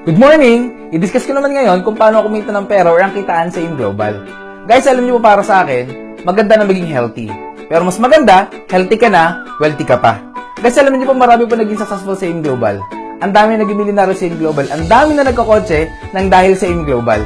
Good morning! I-discuss ko naman ngayon kung paano kumita ng pera or ang kitaan sa Global. Guys, alam niyo po para sa akin, maganda na maging healthy. Pero mas maganda, healthy ka na, wealthy ka pa. Guys, alam niyo po marami po naging successful sa Global. Ang dami naging milyonaryo sa Global. Ang dami na nagkakotse nang dahil sa Global.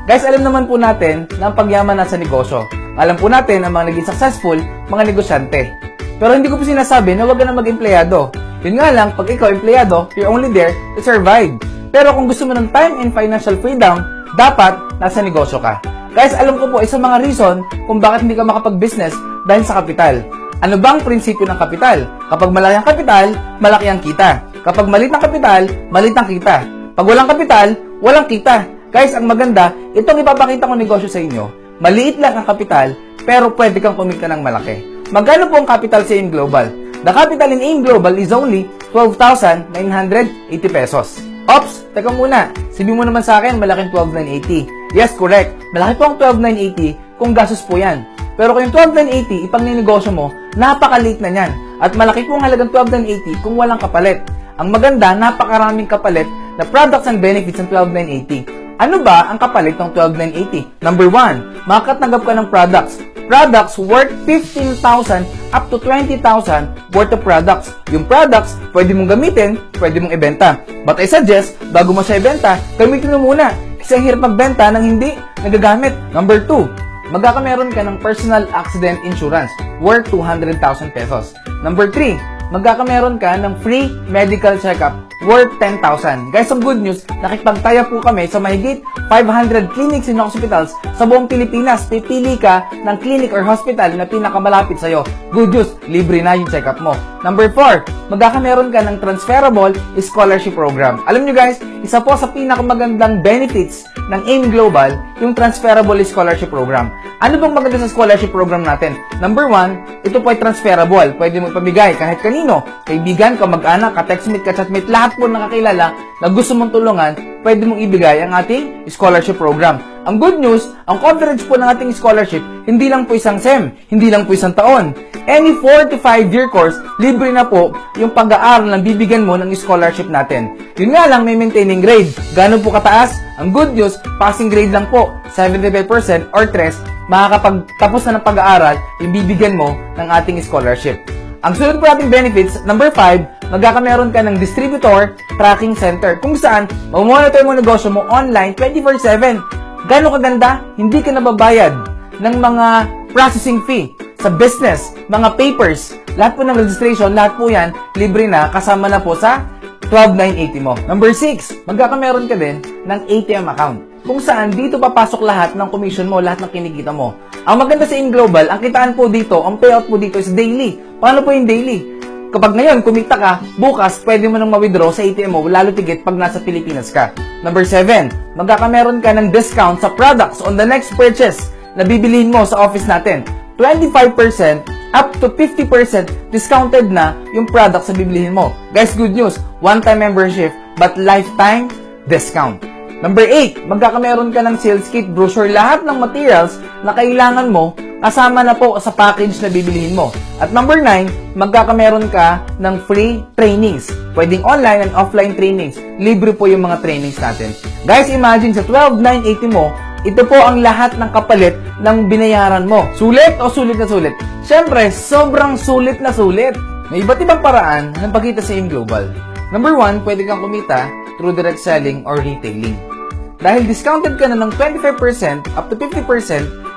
Guys, alam naman po natin na ang pagyaman nasa negosyo. Alam po natin ang mga naging successful, mga negosyante. Pero hindi ko po sinasabi na huwag ka na mag-empleyado. Yun nga lang, pag ikaw empleyado, you're only there to survive. Pero kung gusto mo ng time and financial freedom, dapat nasa negosyo ka. Guys, alam ko po isang mga reason kung bakit hindi ka makapag-business dahil sa kapital. Ano bang prinsipyo ng kapital? Kapag malaki ang kapital, malaki ang kita. Kapag maliit ang kapital, maliit ang kita. Pag walang kapital, walang kita. Guys, ang maganda, itong ipapakita kong negosyo sa inyo, maliit lang ang kapital, pero pwede kang kumita ng malaki. Magkano po ang capital sa AIM Global? The capital in AIM Global is only 12,980 pesos. Ops, teka muna. Sabi mo naman sa akin, malaking 12,980. Yes, correct. Malaki po ang 12,980 kung gastos po yan. Pero kung yung 12,980, ipang ninegosyo mo, napakaliit na yan. At malaki po ang halagang 12,980 kung walang kapalit. Ang maganda, napakaraming kapalit na products and benefits ng 12,980. Ano ba ang kapalit ng 12,980? Number 1, makakatanggap ka ng products. Products worth 15,000 up to 20,000 worth of products. Yung products, pwede mong gamitin, pwede mong ibenta. But I suggest, bago mo siya ibenta, gamitin mo muna. Kasi ang hirap magbenta nang hindi nagagamit. Number 2, magkakameron ka ng personal accident insurance worth 200,000 pesos. Number 3, magkakameron ka ng free medical checkup worth 10,000. Guys, some good news, nakipagtaya po kami sa mahigit 500 clinics and hospitals sa buong Pilipinas. Pipili ka ng clinic or hospital na pinakamalapit sa'yo. Good news, libre na yung check-up mo. Number 4, magkakameron ka ng transferable scholarship program. Alam nyo guys, isa po sa pinakamagandang benefits ng AIM Global, yung transferable scholarship program. Ano bang maganda sa scholarship program natin? Number 1, ito po ay transferable. Pwede mo ipamigay kahit kanino. Kaibigan, kamag-anak, ka-textmate, ka-chatmate, lahat po nakakilala na gusto mong tulungan, pwede mong ibigay ang ating scholarship program. Ang good news, ang coverage po ng ating scholarship, hindi lang po isang SEM, hindi lang po isang taon. Any 4 to 5 year course, libre na po yung pag-aaral na bibigyan mo ng scholarship natin. Yun nga lang, may maintaining grade. Gano'n po kataas? Ang good news, passing grade lang po, 75% or 3, makakapagtapos na ng pag-aaral yung bibigyan mo ng ating scholarship. Ang sunod po nating benefits, number 5, magkakameron ka ng distributor tracking center kung saan mamonitor mo negosyo mo online 24/7. Gano'ng kaganda? Hindi ka nababayad ng mga processing fee sa business, mga papers, lahat po ng registration, lahat po yan, libre na, kasama na po sa 12,980 mo. Number 6, magkakameron ka din ng ATM account kung saan dito papasok lahat ng commission mo, lahat ng kinikita mo. Ang maganda sa AIM Global, ang kitaan po dito, ang payout po dito is daily. Paano po yung daily? Kapag ngayon, kumita ka, bukas, pwede mo nang ma-withdraw sa ATM mo, lalo tigit pag nasa Pilipinas ka. Number 7, magkakameron ka ng discount sa products on the next purchase na bibilihin mo sa office natin. 25% up to 50% discounted na yung products na bibilihin mo. Guys, good news, one-time membership but lifetime discount. Number 8, magkakameron ka ng sales kit, brochure, lahat ng materials na kailangan mo kasama na po sa package na bibilihin mo. At number 9, magkakameron ka ng free trainings. Pwedeng online and offline trainings. Libre po yung mga trainings natin. Guys, imagine sa 12,980 mo, ito po ang lahat ng kapalit ng binayaran mo. Sulit o sulit na sulit? Siyempre, sobrang sulit na sulit. May iba't ibang paraan ng pagkita sa AIM Global. Number 1, pwede kang kumita through direct selling or retailing. Dahil discounted ka na ng 25% up to 50%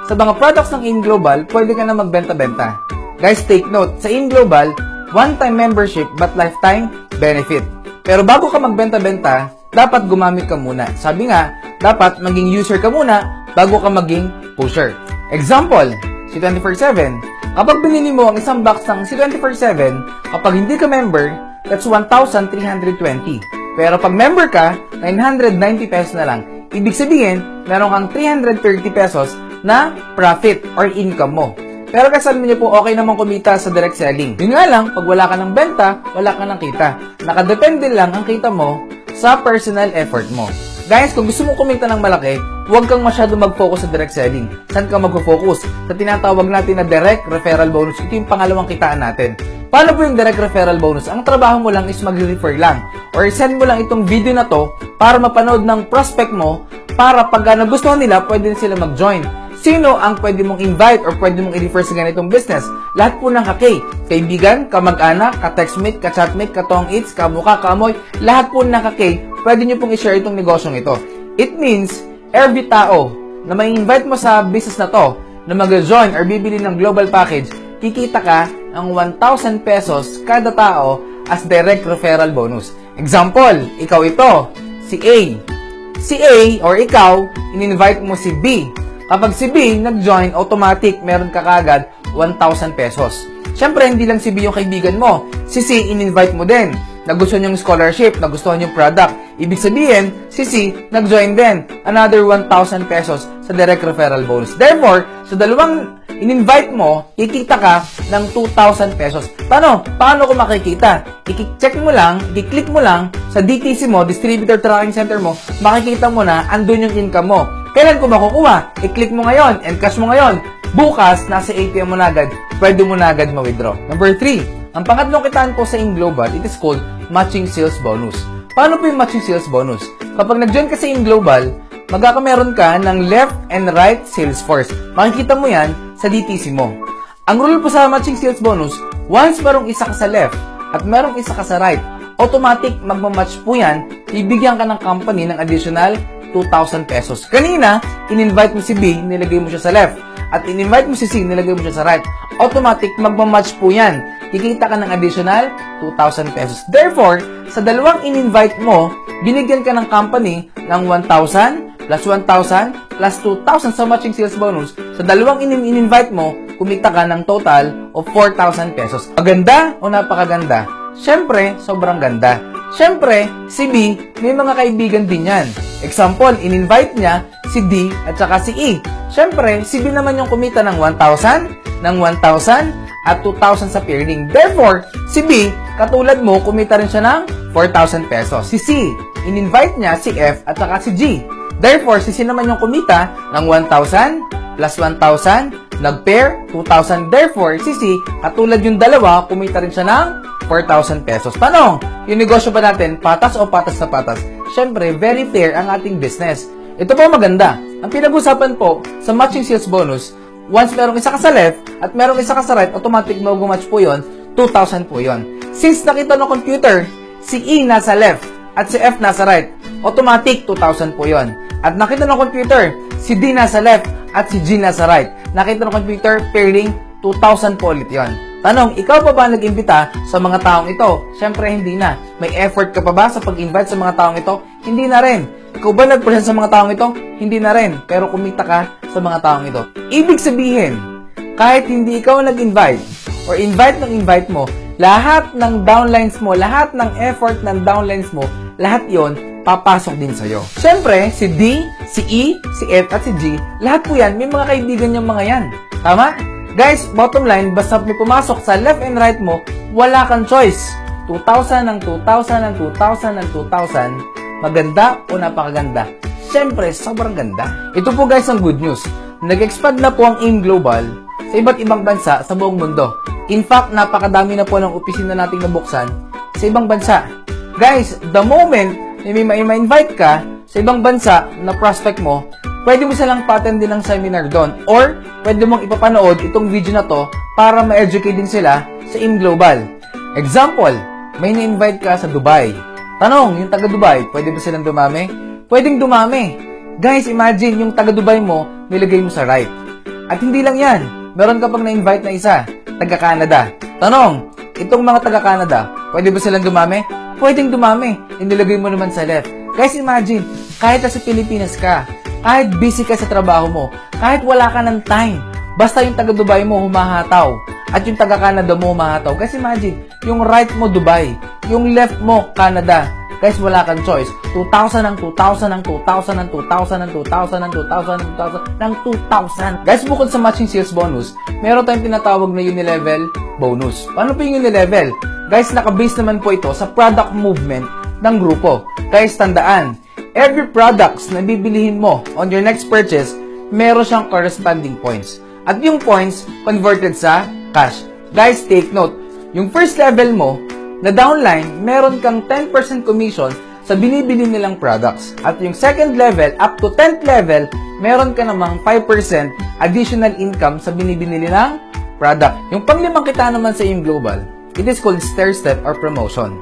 sa mga products ng AIM Global, pwede ka na magbenta-benta. Guys, take note, sa AIM Global, one-time membership but lifetime benefit. Pero bago ka magbenta-benta, dapat gumamit ka muna. Sabi nga, dapat maging user ka muna bago ka maging pusher. Example, si 24/7. Kapag binili mo ang isang box ng si 24/7, kapag hindi ka member, that's 1,320. Pero pag member ka, 990 pesos na lang. Ibig sabihin, meron kang 330 pesos na profit or income mo. Pero kasama niyo po, okay naman kumita sa direct selling. Yun nga lang, pag wala ka ng benta, wala ka ng kita. Nakadepende lang ang kita mo sa personal effort mo. Guys, kung gusto mong kumita ng malaki, huwag kang masyado mag-focus sa direct selling. Saan ka mag-focus? Sa tinatawag natin na direct referral bonus. Ito yung pangalawang kitaan natin. Paano po yung direct referral bonus? Ang trabaho mo lang is mag-refer lang. Or send mo lang itong video na to para mapanood ng prospect mo para pag nagustuhan nila, pwede sila mag-join. Sino ang pwede mong invite or pwede mong i-refer sa ganitong business? Lahat po ng kaki. Kaibigan, kamag-anak, ka-textmate, ka-chatmate, ka-tong-its, kamuka, kaamoy, lahat po ng kaki, pwede nyo pong i-share itong negosyong ito. It means, every tao na may invite mo sa business na to, na mag-join or bibili ng global package, kikita ka ng 1,000 pesos kada tao as direct referral bonus. Example, ikaw ito, si A. Si A or ikaw, in-invite mo si B. Kapag si B nag-join, automatic meron ka kagad 1,000 pesos. Siyempre, hindi lang si B yung kaibigan mo. Si C, in-invite mo din. Nagustuhan yung scholarship, nagustuhan yung product. Ibig sabihin, si C, nag-join din. Another 1,000 pesos sa direct referral bonus. Therefore, sa dalawang in-invite mo, kikita ka ng 2,000 pesos. Paano ko makikita? I-check mo lang, i-click mo lang sa DTC mo, Distributor Tracking Center mo, makikita mo na andun yung income mo. Kailan ko makukuha? I-click mo ngayon, encash mo ngayon. Bukas, nasa ATM mo na agad, pwede mo na agad ma-withdraw. Number 3, ang pangatlong kitaan po sa InGlobal, it is called Matching Sales Bonus. Paano po yung Matching Sales Bonus? Kapag nag-join ka sa InGlobal, magkakameron ka ng left and right sales force. Makikita mo yan sa DTC mo. Ang rule po sa Matching Sales Bonus, once merong isa ka sa left at merong isa ka sa right, automatic magmamatch po yan, ibigyan ka ng company ng additional 2,000 pesos. Kanina, in-invite mo si B, nilagay mo siya sa left. At in-invite mo si C, nilagay mo siya sa right. Automatic, magmamatch po yan. Kikita ka ng additional 2,000 pesos. Therefore, sa dalawang in-invite mo, binigyan ka ng company ng 1,000 plus 1,000 plus 2,000 sa matching sales bonus. Sa dalawang in-invite mo, kumita ka ng total of 4,000 pesos. Maganda o napakaganda? Siyempre, sobrang ganda. Siyempre, si B, may mga kaibigan din yan. Example, in-invite niya si D at saka si E. Siyempre, si B naman yung kumita ng 1,000, ng 1,000 at 2,000 sa pairing. Therefore, si B, katulad mo, kumita rin siya ng 4,000 pesos. Si C, in-invite niya si F at saka si G. Therefore, si C naman yung kumita ng 1,000 plus 1,000, nag-pair, 2,000. Therefore, si C, katulad yung dalawa, kumita rin siya ng 4,000 pesos. Tanong, yung negosyo ba natin, patas o patas sa patas? Siyempre, very fair ang ating business. Ito po maganda. Ang pinag-usapan po sa matching sales bonus, once merong isa ka sa left at merong isa ka sa right, automatic mag-match po yon, 2,000 po yon. Since nakita ng computer, si E nasa left at si F nasa right, automatic 2,000 po yon. At nakita ng computer, si D nasa left at si G nasa right. Nakita ng computer, pairing, 2,000 po ulit yon. Tanong, ikaw pa ba nag-imbita sa mga taong ito? Siyempre, hindi na. May effort ka pa ba sa pag-invite sa mga taong ito? Hindi na rin. Ikaw ba nag-present sa mga taong ito? Hindi na rin. Pero kumita ka sa mga taong ito. Ibig sabihin, kahit hindi ikaw nag-invite or invite ng invite mo, lahat ng downlines mo, lahat ng effort ng downlines mo, lahat yon papasok din sa'yo. Siyempre, si D, si E, si F, at si G, lahat po yan, may mga kaibigan yung mga yan. Tama? Guys, bottom line, basta may pumasok sa left and right mo, wala kang choice. 2,000 ng 2,000 ng 2,000 ng 2,000, maganda o napakaganda? Siyempre, sobrang ganda. Ito po guys ang good news. Nag-expand na po ang AIM Global sa iba't ibang bansa sa buong mundo. In fact, napakadami na po ng opisina nating nabuksan sa ibang bansa. Guys, the moment na may ma-invite ka sa ibang bansa na prospect mo, pwede mo silang pa-attend din ng seminar doon. Or, pwede mong ipapanood itong video na to para ma-educate din sila sa AIM Global. Example, may na-invite ka sa Dubai. Tanong, yung taga-Dubai, pwede ba silang dumami? Pwedeng dumami. Guys, imagine, yung taga-Dubai mo, nilagay mo sa right. At hindi lang yan. Meron ka pang na-invite na isa, taga-Canada. Tanong, itong mga taga-Canada, pwede ba silang dumami? Pwedeng dumami. Inilagay mo naman sa left. Guys, imagine, kahit sa Pilipinas ka, kahit busy ka sa trabaho mo, kahit wala ka ng time, basta yung taga-Dubai mo humahataw, at yung taga-Canada mo humahataw. Guys, imagine, yung right mo Dubai, yung left mo Canada. Guys, wala kang choice. 2,000 ng 2,000 ng 2,000 ng 2,000 ng 2,000 ng 2,000 ng 2,000 ng 2,000. Guys, bukod sa matching sales bonus, meron tayong tinatawag na unilevel bonus. Paano po yung unilevel? Guys, nakabase naman po ito sa product movement ng grupo. Guys, tandaan, every products na bibilihin mo on your next purchase, meron siyang corresponding points. At yung points, converted sa cash. Guys, take note, yung first level mo, na downline, meron kang 10% commission sa binibili nilang products. At yung second level, up to 10th level, meron ka namang 5% additional income sa binibili nilang product. Yung panglimang kita naman sa yung global, it is called stair step or promotion.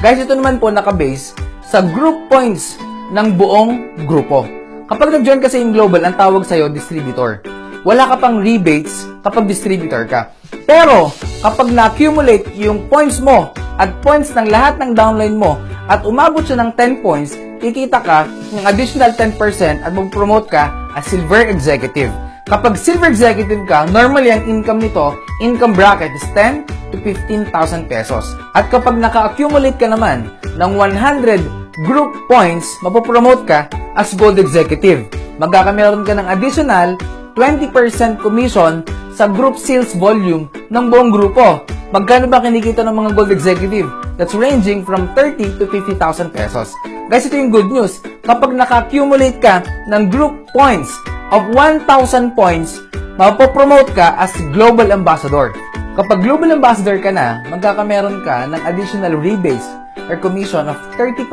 Guys, ito naman po nakabase sa group points ng buong grupo. Kapag nag-join ka sa yung global, ang tawag sa'yo, distributor. Wala ka pang rebates kapag distributor ka. Pero, kapag na-accumulate yung points mo at points ng lahat ng downline mo at umabot siya ng 10 points, kikita ka ng additional 10% at mag-promote ka as silver executive. Kapag silver executive ka, normally ang income nito, income bracket is 10 to 15,000 pesos. At kapag naka-accumulate ka naman ng 100 group points, mapopromote ka as gold executive. Magkakameron ka ng additional 20% commission sa group sales volume ng buong grupo. Magkano ba kinikita ng mga gold executive? That's ranging from 30 to 50,000 pesos. Guys, ito yung good news. Kapag naka-accumulate ka ng group points of 1,000 points, mapopromote ka as global ambassador. Kapag global ambassador ka na, magkakameron ka ng additional rebates or commission of 30%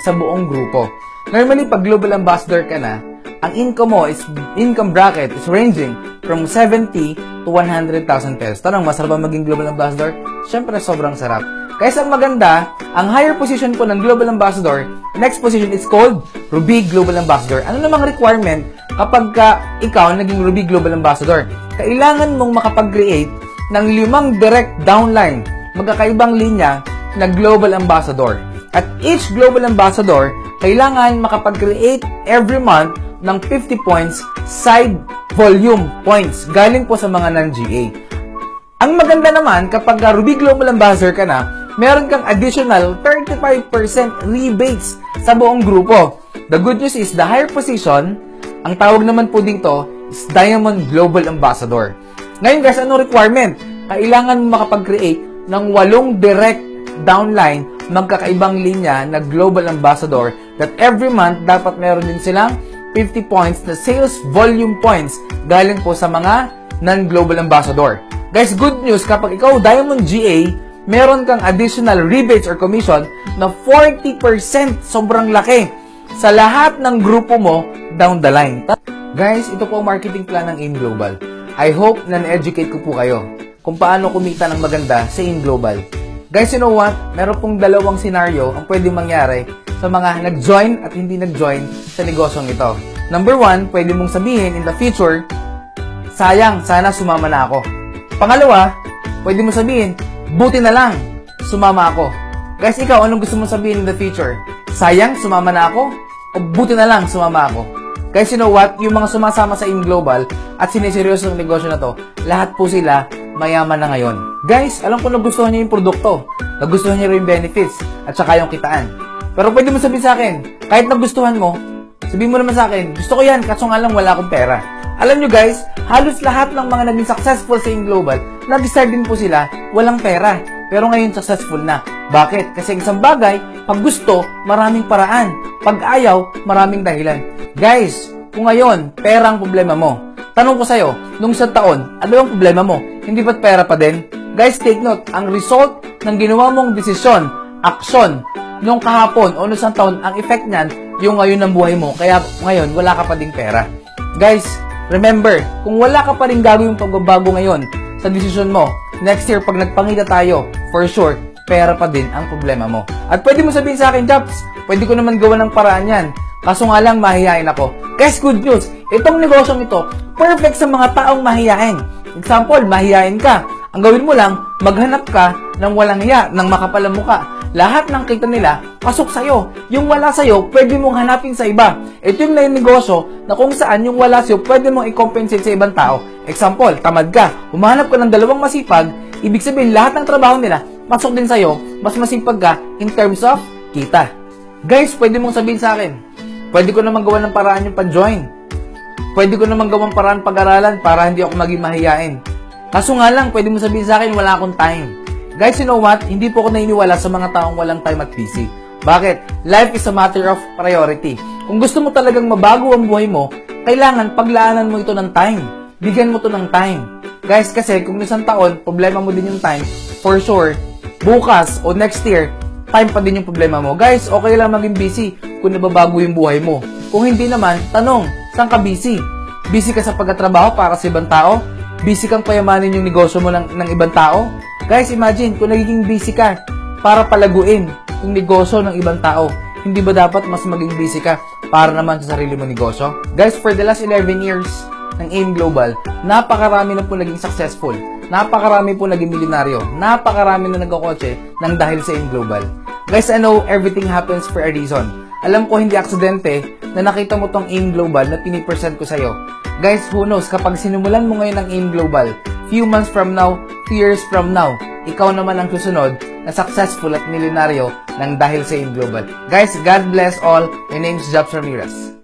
sa buong grupo. Normally, pag global ambassador ka na, ang income bracket is ranging from 70 to 100,000 pesos. Tanong, masarap ba maging global ambassador? Siyempre, sobrang sarap. Kaya ang maganda, ang higher position po ng global ambassador, next position is called Ruby Global Ambassador. Ano namang requirement kapag ikaw naging Ruby Global Ambassador? Kailangan mong makapag-create ng 5 direct downline, magkakaibang linya na Global Ambassador. At each Global Ambassador, kailangan makapag-create every month ng 50 points side volume points galing po sa mga non-GA. Ang maganda naman, kapag Ruby Global Ambassador ka na, meron kang additional 35% rebates sa buong grupo. The good news is, the higher position, ang tawag naman po dito, is Diamond Global Ambassador. Ngayon guys, ano requirement? Kailangan mo makapag-create ng 8 direct downline, magkakaibang linya na Global Ambassador that every month dapat meron din silang 50 points na sales volume points galing po sa mga non-Global Ambassador. Guys, good news, kapag ikaw Diamond GA, meron kang additional rebates or commission na 40%, sobrang laki, sa lahat ng grupo mo down the line. Guys, ito po ang marketing plan ng AIM Global. I hope na na-educate ko po kayo kung paano kumita ng maganda sa AIM Global. Guys, you know what? Meron pong dalawang scenario ang pwedeng mangyari sa mga nag-join at hindi nag-join sa negosyong ito. Number 1, pwede mong sabihin in the future, sayang, sana sumama na ako. Pangalawa, pwede mong sabihin, buti na lang, sumama ako. Guys, ikaw, anong gusto mong sabihin in the future? Sayang, sumama na ako? O buti na lang, sumama ako? Guys, you know what? Yung mga sumasama sa AIM Global at sineseryoso ng negosyo na to, lahat po sila mayaman na ngayon. Guys, alam ko nagustuhan niyo yung produkto, nagustuhan niyo yung benefits, at saka yung kitaan. Pero pwede mo sabihin sa akin, kahit nagustuhan mo, sabihin mo naman sa akin, gusto ko yan, kaso nga lang wala akong pera. Alam nyo guys, halos lahat ng mga naging successful sa AIM Global, nag-start din po sila, walang pera. Pero ngayon successful na. Bakit? Kasi isang bagay, pag gusto, maraming paraan. Pag ayaw, maraming dahilan. Guys, kung ngayon, pera ang problema mo, tanong ko sa'yo, nung isang taon, ano ang problema mo? Hindi ba't pera pa din? Guys, take note, ang result ng ginawa mong desisyon, aksyon, nung kahapon o nung isang taon, ang effect niyan, yung ngayon ng buhay mo. Kaya ngayon, wala ka pa ding pera. Guys, remember, kung wala ka pa rin gagawin pagbabago ngayon sa desisyon mo, next year, pag nagpangita tayo, for sure, pera pa din ang problema mo. At pwede mo sabihin sa akin, Japs, pwede ko naman gawa ng paraan yan. Kaso nga lang, mahihain ako. Guys, good news, itong negosyong ito, perfect sa mga taong mahihain. Example, mahihain ka. Ang gawin mo lang, maghanap ka ng walang hiya, ng makapalang muka. Lahat ng kita nila, pasok sa'yo. Yung wala sa'yo, pwede mong hanapin sa iba. Ito yung negosyo na kung saan yung wala sa'yo, pwede mong i-compensate sa ibang tao. Example, tamad ka, humahanap ka ng 2 masipag, ibig sabihin lahat ng trabaho nila, pasok din sa'yo, mas masipag ka in terms of kita. Guys, pwede mong sabihin sa akin, pwede ko naman gawa ng paraan yung pag-join. Pwede ko naman gawang paraan pag-aralan para hindi ako maging mahiyain. Kaso nga lang, pwede mong sabihin sa akin, wala akong time. Guys, you know what? Hindi po ako naniniwala sa mga taong walang time at busy. Bakit? Life is a matter of priority. Kung gusto mo talagang mabago ang buhay mo, kailangan paglaanan mo ito ng time. Bigyan mo to ng time. Guys, kasi kung isang taon, problema mo din yung time, for sure, bukas o next year, time pa din yung problema mo. Guys, okay lang maging busy kung nababago yung buhay mo. Kung hindi naman, tanong, saan ka busy? Busy ka sa pagtatrabaho para sa ibang tao? Busy kang payamanin yung negosyo mo ng ibang tao? Guys, imagine kung nagiging busy ka para palaguin yung negosyo ng ibang tao. Hindi ba dapat mas maging busy ka para naman sa sarili mo negosyo? Guys, for the last 11 years ng AIM Global, napakarami na po naging successful. Napakarami po naging milyonaryo. Napakarami na nagkakotse ng dahil sa AIM Global. Guys, I know everything happens for a reason. Alam ko hindi aksidente na nakita mo tong AIM Global na pinipresent ko sa'yo. Guys, who knows, kapag sinimulan mo ngayon ng AIM Global, few months from now, few years from now, ikaw naman ang susunod na successful at milyonaryo ng dahil sa AIM Global. Guys, God bless all. My name is Jobs Ramirez.